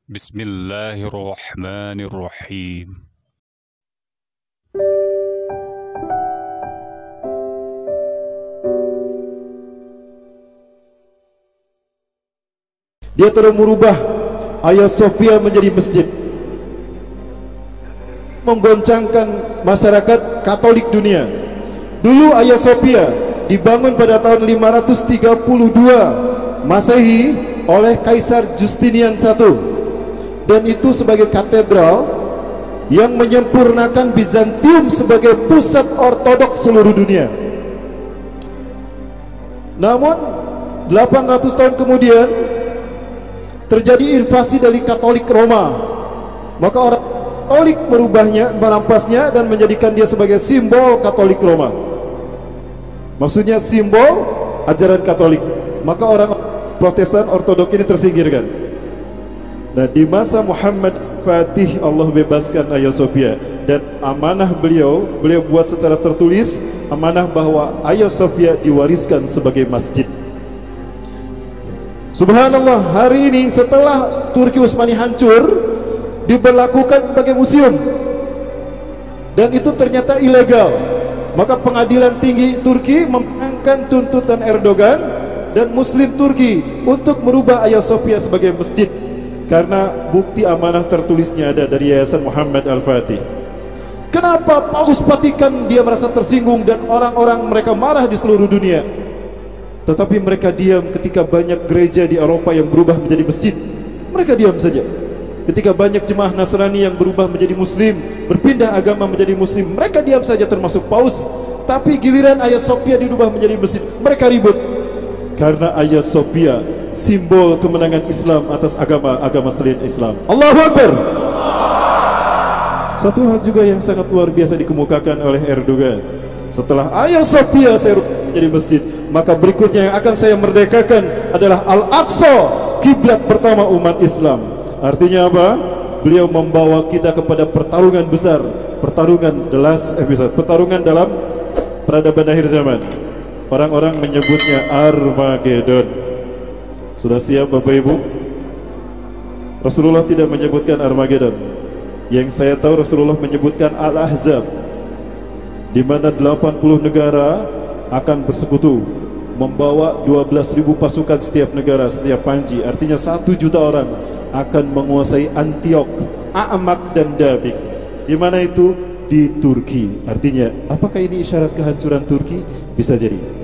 Bismillahirrahmanirrahim. Dia telah merubah Hagia Sophia menjadi masjid, menggoncangkan masyarakat Katolik dunia. Dulu Hagia Sophia dibangun pada tahun 532 Masehi oleh Kaisar Justinian I, dan itu sebagai katedral yang menyempurnakan Bizantium sebagai pusat ortodoks seluruh dunia. Namun 800 tahun kemudian terjadi invasi dari Katolik Roma, maka orang Katolik merubahnya, merampasnya dan menjadikan dia sebagai simbol Katolik Roma. Maksudnya simbol ajaran Katolik. Maka orang Protestan Ortodok ini tersingkirkan. Nah, di masa Muhammad Fatih Allah bebaskan Hagia Sophia, dan amanah beliau buat secara tertulis amanah bahwa Hagia Sophia diwariskan sebagai masjid. Subhanallah, hari ini setelah Turki Utsmani hancur, diberlakukan sebagai museum, dan itu ternyata ilegal. Maka pengadilan tinggi Turki memenangkan tuntutan Erdogan dan Muslim Turki untuk merubah Hagia Sophia sebagai masjid, karena bukti amanah tertulisnya ada dari Yayasan Muhammad Al-Fatih. Kenapa Paus Vatikan dia merasa tersinggung dan orang-orang mereka marah di seluruh dunia, tetapi mereka diam ketika banyak gereja di Eropa yang berubah menjadi masjid? Mereka diam saja. Ketika banyak jemaah Nasrani yang berubah menjadi Muslim, berpindah agama menjadi Muslim, mereka diam saja, termasuk Paus. Tapi giliran Hagia Sophia dirubah menjadi masjid, mereka ribut. Karena Hagia Sophia simbol kemenangan Islam atas agama-agama selain Islam. Allahu Akbar. Satu hal juga yang sangat luar biasa dikemukakan oleh Erdogan. Setelah Hagia Sophia saya rubah menjadi masjid, maka berikutnya yang akan saya merdekakan adalah Al-Aqsa, kiblat pertama umat Islam. Artinya apa? Beliau membawa kita kepada pertarungan besar, pertarungan pertarungan dalam peradaban akhir zaman. Orang-orang menyebutnya Armageddon. Sudah siap Bapak Ibu? Rasulullah tidak menyebutkan Armageddon. Yang saya tahu Rasulullah menyebutkan Al-Ahzab, di mana 80 negara akan bersekutu, membawa 12.000 pasukan setiap negara, setiap panji. Artinya 1 juta orang akan menguasai Antiok, A'mak dan Dabik. Di mana itu? Di Turki. Artinya, apakah ini isyarat kehancuran Turki? Bisa jadi.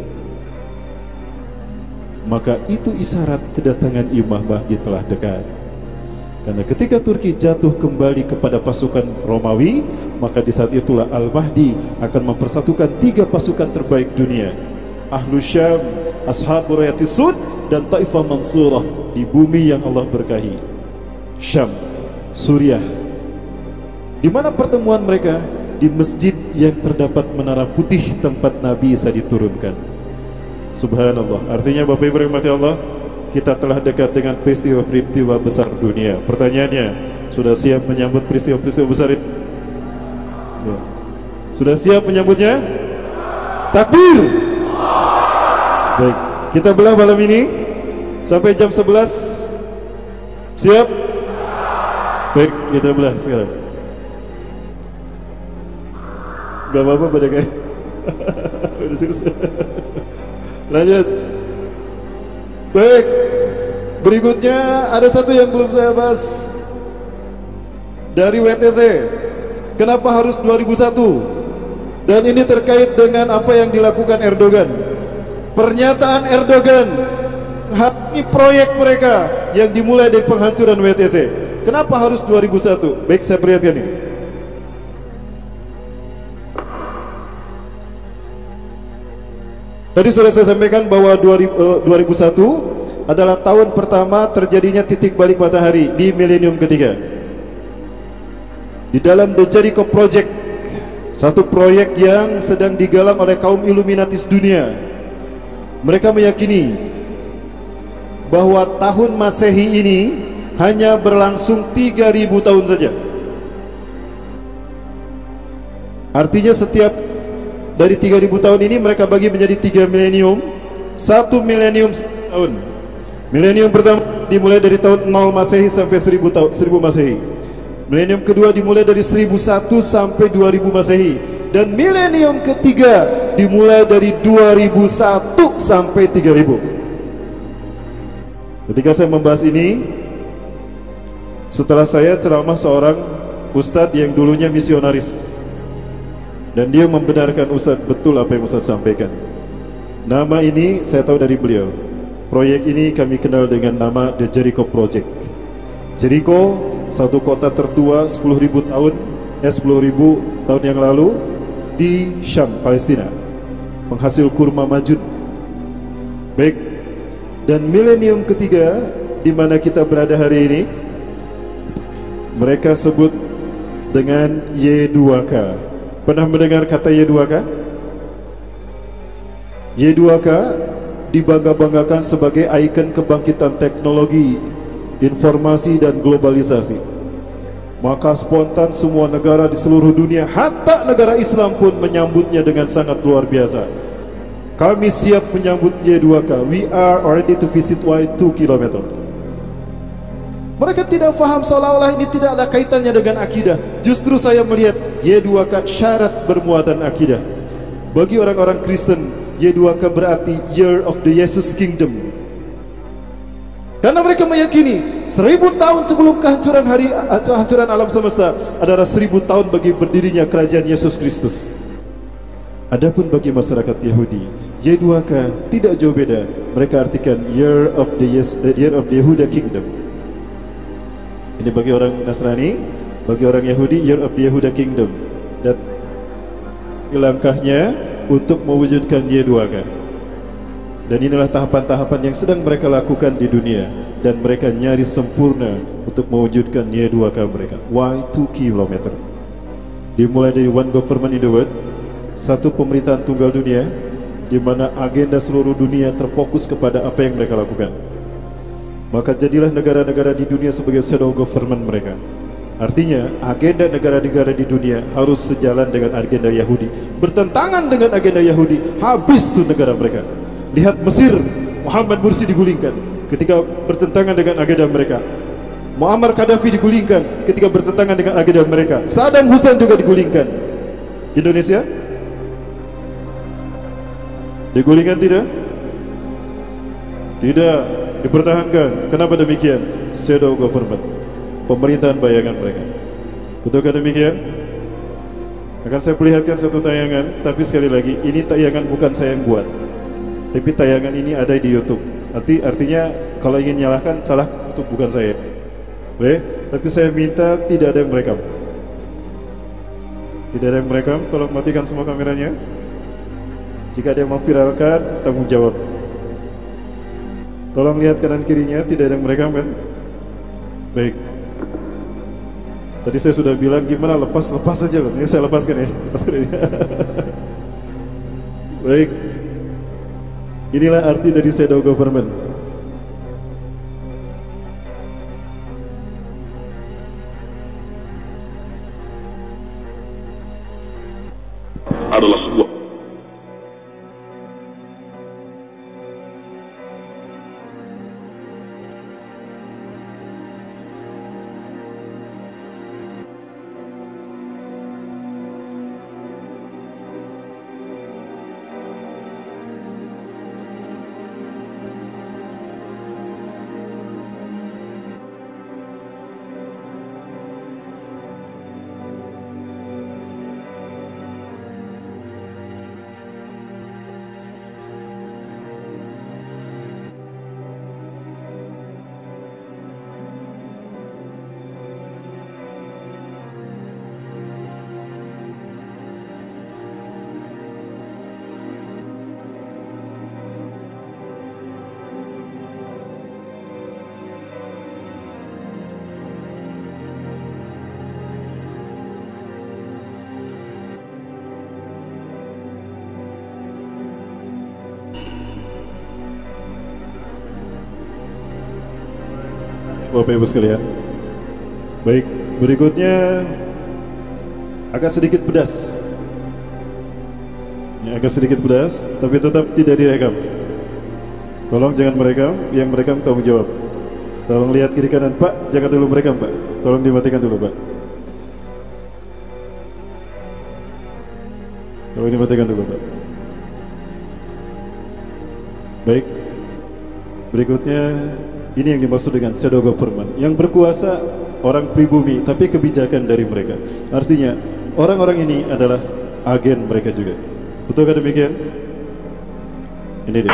Maka itu isyarat kedatangan Imam Mahdi telah dekat. Karena ketika Turki jatuh kembali kepada pasukan Romawi, maka di saat itulah Al-Mahdi akan mempersatukan 3 pasukan terbaik dunia: Ahlus Syam, Ashabur Rayatis Sud, dan Taifah Mansurah di bumi yang Allah berkahi, Syam, Suriah. Di mana pertemuan mereka? Di masjid yang terdapat menara putih tempat Nabi Isa diturunkan. Subhanallah. Artinya Bapak Ibu rahmati Allah, kita telah dekat dengan peristiwa-peristiwa besar dunia. Pertanyaannya, sudah siap menyambut peristiwa-peristiwa besar itu? Ya. Sudah siap menyambutnya? Takbir. Baik, kita belah malam ini sampai jam 11. Siap? Baik, kita belah sekarang. Gak apa-apa pada kayak lanjut. Baik, berikutnya ada satu yang belum saya bahas dari WTC. Kenapa harus 2001? Dan ini terkait dengan apa yang dilakukan Erdogan. Pernyataan Erdogan, ini proyek mereka yang dimulai dari penghancuran WTC. Kenapa harus 2001? Baik, saya perlihatkan ini. Tadi sudah saya sampaikan bahwa 2001 adalah tahun pertama terjadinya titik balik matahari di milenium ketiga. Di dalam The Jericho Project, satu proyek yang sedang digalang oleh kaum Illuminatis dunia, mereka meyakini bahwa tahun Masehi ini hanya berlangsung 3000 tahun saja. Artinya setiap dari 3000 tahun ini mereka bagi menjadi 3 milenium. 1 milenium tahun. Milenium pertama dimulai dari tahun 0 Masehi sampai 1000 Masehi. Milenium kedua dimulai dari 1001 sampai 2000 Masehi. Dan milenium ketiga dimulai dari 2001 sampai 3000. Ketika saya membahas ini, setelah saya ceramah seorang ustadz yang dulunya misionaris, dan dia membenarkan ustadz betul apa yang ustadz sampaikan. Nama ini saya tahu dari beliau. Proyek ini kami kenal dengan nama The Jericho Project. Jericho, satu kota tertua 10.000 tahun yang lalu di Syam, Palestina, penghasil kurma majun. Baik, dan milenium ketiga di mana kita berada hari ini, mereka sebut dengan Y2K. Pernah mendengar kata Y2K? Y2K dibangga-banggakan sebagai ikon kebangkitan teknologi, informasi dan globalisasi. Maka spontan semua negara di seluruh dunia, hatta negara Islam pun menyambutnya dengan sangat luar biasa. Kami siap menyambut Y2K. We are ready to visit Y2 km. Mereka tidak faham, seolah-olah ini tidak ada kaitannya dengan akidah. Justru saya melihat Y2K syarat bermuatan akidah. Bagi orang-orang Kristen, Y2K berarti Year of the Jesus Kingdom. Karena mereka meyakini 1000 tahun sebelum kehancuran alam semesta adalah 1000 tahun bagi berdirinya kerajaan Yesus Kristus. Adapun bagi masyarakat Yahudi, Y2K tidak jauh beda. Mereka artikan Year of the Yehuda Kingdom. Ini bagi orang Nasrani, bagi orang Yahudi Year of the Yehuda Kingdom. Dan langkahnya untuk mewujudkan Y2K. Dan inilah tahapan-tahapan yang sedang mereka lakukan di dunia, dan mereka nyaris sempurna untuk mewujudkan Y2K mereka, Y2 km. Dimulai dari one government in the world, satu pemerintahan tunggal dunia, di mana agenda seluruh dunia terfokus kepada apa yang mereka lakukan. Maka jadilah negara-negara di dunia sebagai shadow government mereka. Artinya agenda negara-negara di dunia harus sejalan dengan agenda Yahudi. Bertentangan dengan agenda Yahudi, habis tuh negara mereka. Lihat Mesir, Muhammad Mursi digulingkan ketika bertentangan dengan agenda mereka. Muammar Gaddafi digulingkan ketika bertentangan dengan agenda mereka. Saddam Hussein juga digulingkan. Indonesia digulingkan tidak? Tidak, dipertahankan. Kenapa demikian? Shadow government, pemerintahan bayangan mereka. Betulkah demikian? Akan saya perlihatkan satu tayangan, tapi sekali lagi ini tayangan bukan saya yang buat, tapi tayangan ini ada di YouTube. Artinya kalau ingin nyalahkan, salah YouTube bukan saya. Tapi saya minta tidak ada yang merekam. Tidak ada yang merekam, tolong matikan semua kameranya. Jika ada yang mau viralkan, tanggung jawab. Tolong lihat kanan kirinya, tidak ada yang merekam kan? Baik. Tadi saya sudah bilang gimana, lepas saja kan? Ini saya lepaskan ya. Baik. Inilah arti dari shadow government. Adalah sebuah Bapak Ibu sekalian. Baik, berikutnya agak sedikit pedas. Agak sedikit pedas, tapi tetap tidak direkam. Tolong jangan merekam, yang merekam tanggung jawab. Tolong lihat kiri kanan, Pak, jangan dulu merekam, Pak. Tolong dimatikan dulu, Pak. Tolong dimatikan dulu, Pak. Baik. Berikutnya, ini yang dimaksud dengan shadow government. Yang berkuasa orang pribumi, tapi kebijakan dari mereka. Artinya, orang-orang ini adalah agen mereka juga. Betulkah demikian? Ini dia.